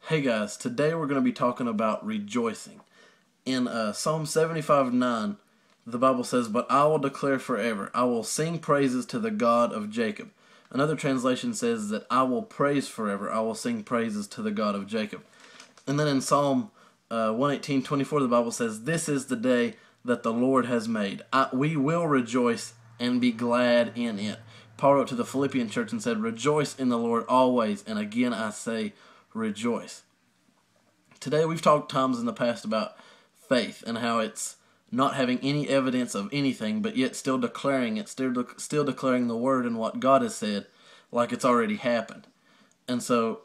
Hey guys, today we're going to be talking about rejoicing. In Psalm 75:9, the Bible says, "But I will declare forever, I will sing praises to the God of Jacob." Another translation says that I will praise forever, I will sing praises to the God of Jacob. And then in Psalm 118:24, the Bible says, "This is the day that the Lord has made. We will rejoice and be glad in it." Paul wrote to the Philippian church and said, "Rejoice in the Lord always, and again I say, rejoice." Today we've talked times in the past about faith and how it's not having any evidence of anything, but yet still declaring it, still declaring the word and what God has said like it's already happened. And so,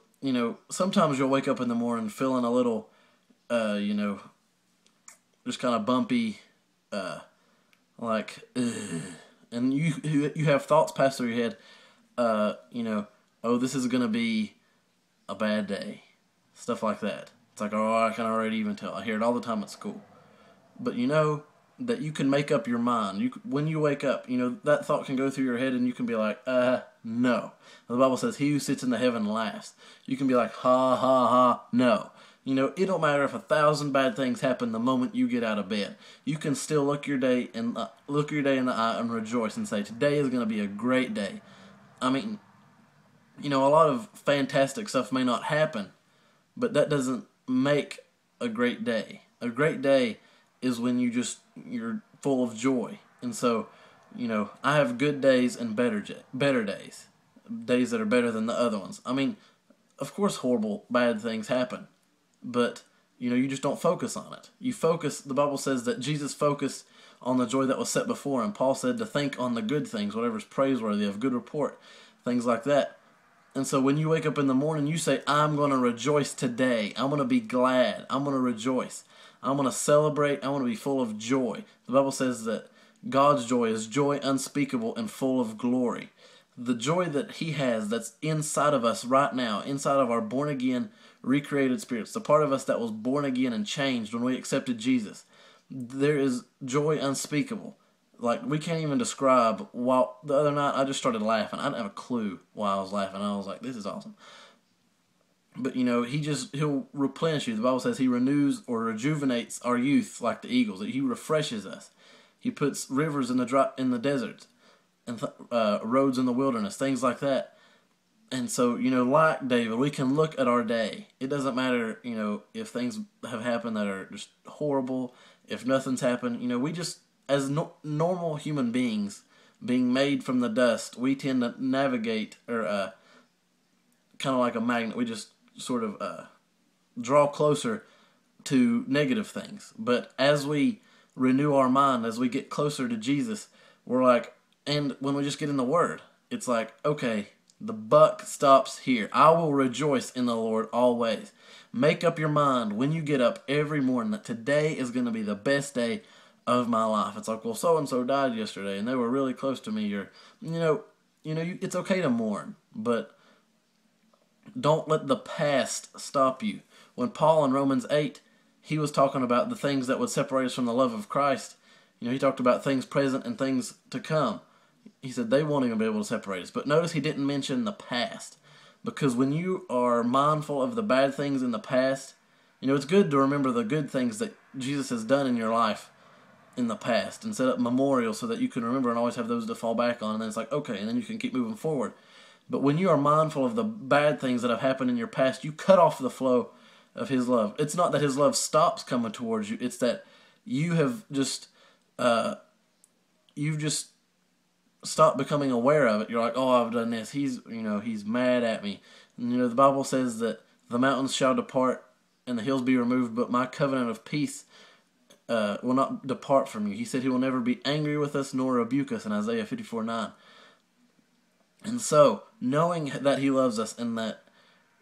sometimes you'll wake up in the morning feeling a little, just kind of bumpy, like, ugh. And you have thoughts pass through your head, oh, this is going to be a bad day. Stuff like that. It's like, oh, I can already even tell. I hear it all the time at school. But you know that you can make up your mind. When you wake up, that thought can go through your head and you can be like, no. The Bible says, "He who sits in the heaven laughs." You can be like, ha, ha, ha, no. It don't matter if 1,000 bad things happen the moment you get out of bed. You can still look your day in the eye and rejoice and say, today is going to be a great day. I mean, a lot of fantastic stuff may not happen, but that doesn't make a great day. A great day is when you're full of joy. And so, I have good days and better days. Days that are better than the other ones. I mean, of course horrible, bad things happen. But, you just don't focus on it. The Bible says that Jesus focused on the joy that was set before him. Paul said to think on the good things, whatever's praiseworthy, of good report, things like that. And so when you wake up in the morning, you say, I'm going to rejoice today. I'm going to be glad. I'm going to rejoice. I'm going to celebrate. I'm going to be full of joy. The Bible says that God's joy is joy unspeakable and full of glory. The joy that he has that's inside of us right now, inside of our born-again, recreated spirits, the part of us that was born again and changed when we accepted Jesus, there is joy unspeakable. Like, we can't even describe. While the other night I just started laughing. I didn't have a clue why I was laughing. I was like, this is awesome. But he'll replenish you. The Bible says he renews or rejuvenates our youth like the eagles. That he refreshes us. He puts rivers in the deserts and roads in the wilderness, things like that. And so, like David, we can look at our day. It doesn't matter, if things have happened that are just horrible, if nothing's happened. We just, as normal human beings, being made from the dust, we tend to navigate, or kind of like a magnet. We just sort of draw closer to negative things. But as we renew our mind, as we get closer to Jesus, we're like, and when we just get in the Word, it's like, okay, the buck stops here. I will rejoice in the Lord always. Make up your mind when you get up every morning that today is going to be the best day of my life. It's like, well, so-and-so died yesterday and they were really close to me. Or, it's okay to mourn, but don't let the past stop you. When Paul in Romans 8, he was talking about the things that would separate us from the love of Christ. He talked about things present and things to come. He said they won't even be able to separate us. But notice he didn't mention the past. Because when you are mindful of the bad things in the past, it's good to remember the good things that Jesus has done in your life in the past and set up memorials so that you can remember and always have those to fall back on. And then it's like, okay, and then you can keep moving forward. But when you are mindful of the bad things that have happened in your past, you cut off the flow of his love. It's not that his love stops coming towards you. It's that you have just, you've just stop becoming aware of it. You're like, oh, I've done this. He's mad at me. And, the Bible says that the mountains shall depart and the hills be removed, but my covenant of peace will not depart from you. He said he will never be angry with us nor rebuke us in Isaiah 54:9. And so, knowing that he loves us and that,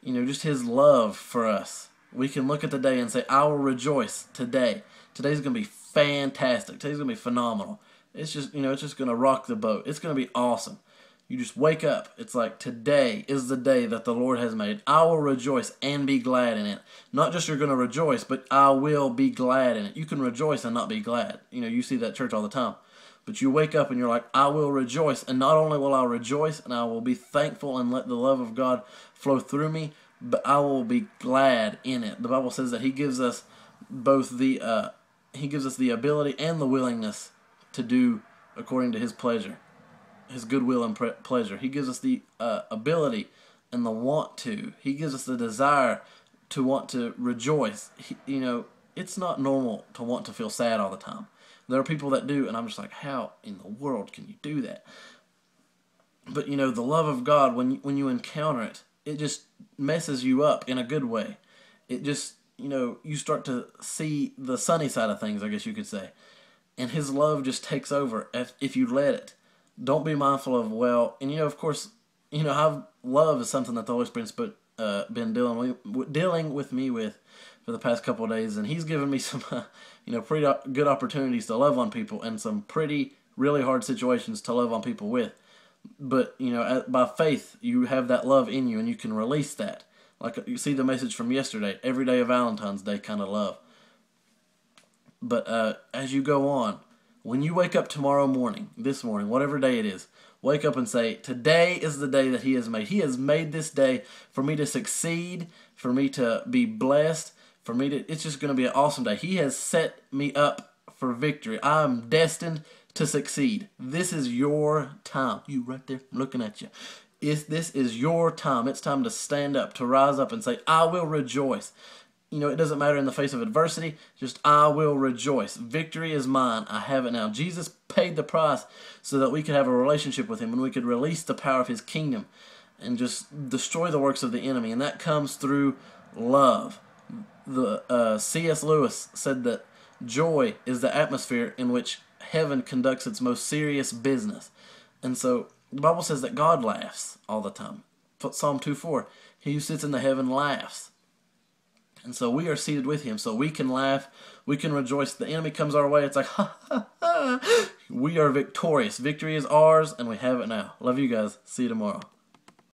just his love for us, we can look at the day and say, I will rejoice today. Today's going to be fantastic. Today's going to be phenomenal. It's just, it's just going to rock the boat. It's going to be awesome. You just wake up. It's like, today is the day that the Lord has made. I will rejoice and be glad in it. Not just you're going to rejoice, but I will be glad in it. You can rejoice and not be glad. You see that at church all the time. But you wake up and you're like, I will rejoice. And not only will I rejoice and I will be thankful and let the love of God flow through me, but I will be glad in it. The Bible says that He gives us both He gives us the ability and the willingness to do according to His pleasure, His goodwill and pleasure. He gives us the ability and the want to. He gives us the desire to want to rejoice. It's not normal to want to feel sad all the time. There are people that do, and I'm just like, how in the world can you do that? But the love of God, when you encounter it, it just messes you up in a good way. It just, you start to see the sunny side of things, I guess you could say. And His love just takes over if you let it. Don't be mindful of, of course, love is something that the Holy Spirit's been dealing with me with for the past couple of days, and He's given me some, pretty good opportunities to love on people, and some pretty really hard situations to love on people with. But by faith, you have that love in you, and you can release that. Like you see the message from yesterday, every day of Valentine's Day kind of love. But as you go on, when you wake up tomorrow morning, this morning, whatever day it is, wake up and say, today is the day that He has made. He has made this day for me to succeed, for me to be blessed, it's just going to be an awesome day. He has set me up for victory. I am destined to succeed. This is your time. You right there, looking at you. This is your time. It's time to stand up, to rise up and say, I will rejoice. It doesn't matter in the face of adversity. Just, I will rejoice. Victory is mine. I have it now. Jesus paid the price so that we could have a relationship with Him and we could release the power of His kingdom and just destroy the works of the enemy. And that comes through love. C.S. Lewis said that joy is the atmosphere in which heaven conducts its most serious business. And so the Bible says that God laughs all the time. Psalm 2:4, He who sits in the heaven laughs. And so we are seated with Him, so we can laugh, we can rejoice. The enemy comes our way, it's like, ha, ha, ha. We are victorious. Victory is ours, and we have it now. Love you guys. See you tomorrow.